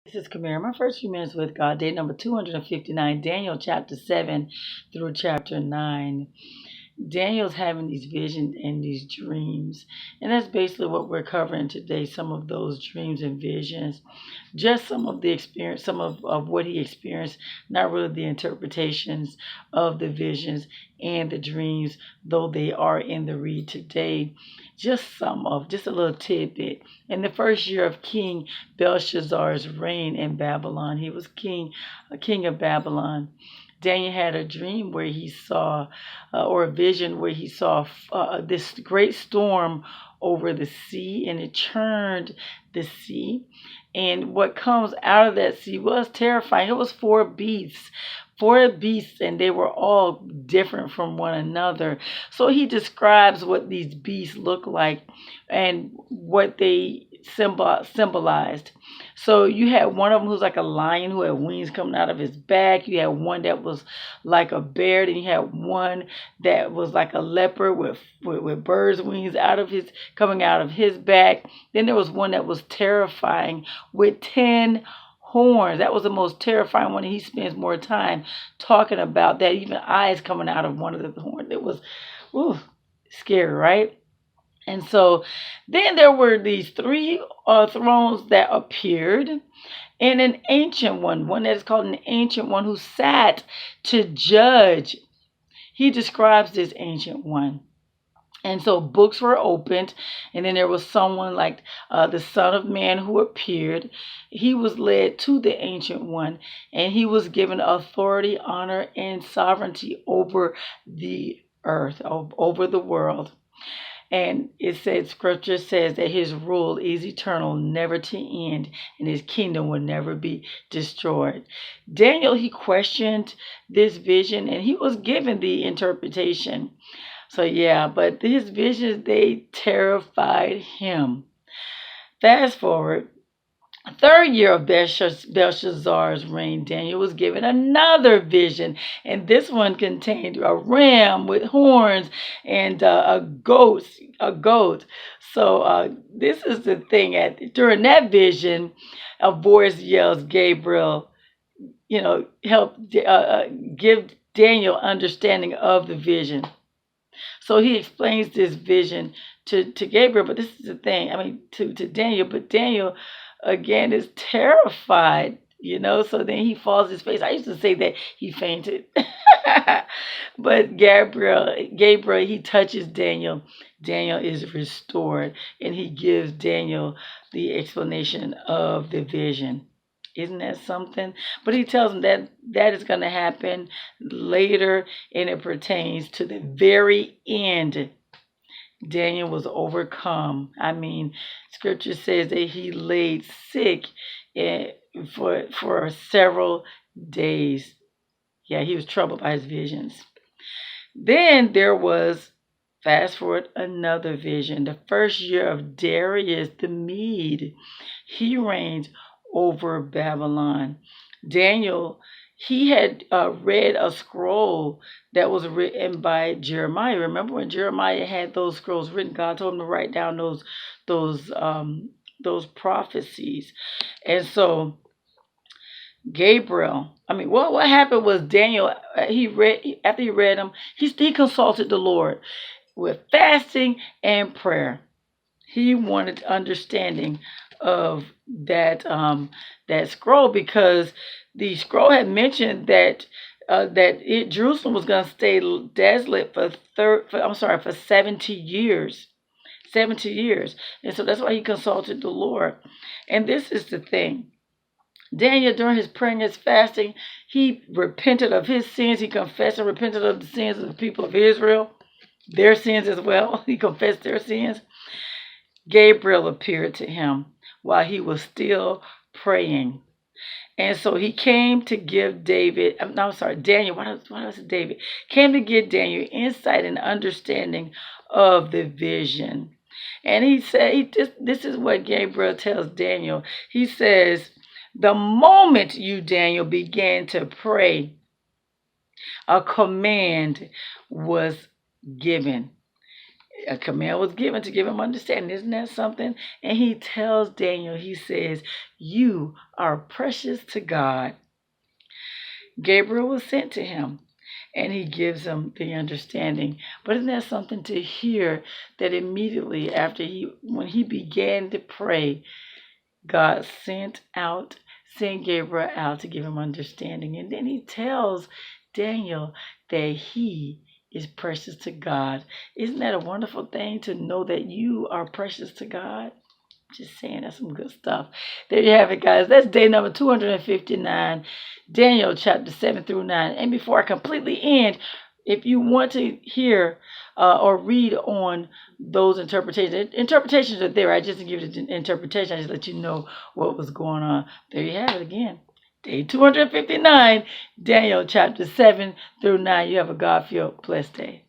This is Kamera. My first few minutes with God, day number 259, Daniel chapter 7 through chapter 9. Daniel's having these visions and these dreams. And that's basically what we're covering today, some of those dreams and visions. Just some of the experience, some of what he experienced, not really the interpretations of the visions and the dreams, though they are in the read today. Just a little tidbit. In the first year of King Belshazzar's reign in Babylon, he was a king of Babylon. Daniel had a dream where he saw, or a vision where he saw this great storm over the sea, and it churned the sea. And what comes out of that sea was terrifying. It was four beasts, and they were all different from one another. So he describes what these beasts look like and what they symbolized. So you had one of them who's like a lion who had wings coming out of his back. You had one that was like a bear, and you had one that was like a leopard with birds' wings coming out of his back. Then there was one that was terrifying with 10 horns. That was the most terrifying one. He spends more time talking about that, even eyes coming out of one of the horns. It was scary, right? And so then there were these three thrones that appeared, and an ancient one that is called an ancient one, who sat to judge. He describes this ancient one. And so books were opened, and then there was someone like the Son of Man who appeared. He was led to the Ancient One, and he was given authority, honor, and sovereignty over the earth, over the world. And scripture says that his rule is eternal, never to end, and his kingdom will never be destroyed. Daniel, he questioned this vision, and he was given the interpretation. So yeah, but his visions, they terrified him. Fast forward, third year of Belshazzar's reign, Daniel was given another vision, and this one contained a ram with horns and a goat. So this is the thing. During that vision, a voice yells, "Gabriel, help give Daniel understanding of the vision." So he explains this vision to Gabriel, but this is the thing. To Daniel, but Daniel again is terrified, So then he falls his face. I used to say that he fainted, but Gabriel, he touches Daniel. Daniel is restored, and he gives Daniel the explanation of the vision. Isn't that something? But he tells him that is going to happen later, and it pertains to the very end. Daniel was overcome. Scripture says that he laid sick for several days. Yeah, he was troubled by his visions. Then there was, fast forward, another vision. The first year of Darius the Mede, he reigned over Babylon. Daniel, he had read a scroll that was written by Jeremiah. Remember when Jeremiah had those scrolls written? God told him to write down those prophecies. And so Gabriel, what happened was Daniel, after he read them, he consulted the Lord with fasting and prayer. He wanted understanding of that scroll, because the scroll had mentioned that Jerusalem was going to stay desolate for 70 years. 70 years. And so that's why he consulted the Lord. And this is the thing. Daniel, during his prayer and his fasting, he repented of his sins. He confessed and repented of the sins of the people of Israel, their sins as well. He confessed their sins. Gabriel appeared to him while he was still praying. And so he came to give Daniel, why was it David? Came to give Daniel insight and understanding of the vision. And he said, this is what Gabriel tells Daniel. He says, the moment you, Daniel, began to pray, a command was given. A command was given to give him understanding. Isn't that something? And he tells Daniel, he says, you are precious to God. Gabriel was sent to him, and he gives him the understanding. But isn't that something to hear, that immediately after when he began to pray, God sent Gabriel out to give him understanding. And then he tells Daniel that he is precious to God. Isn't that a wonderful thing to know that you are precious to God? Just saying, that's some good stuff. There you have it, guys. That's day number 259, Daniel chapter 7 through 9. And before I completely end, if you want to hear or read on those interpretations are there. I just didn't give it an interpretation. I just let you know what was going on. There you have it again. Day 259, Daniel chapter 7 through 9. You have a God-filled, blessed day.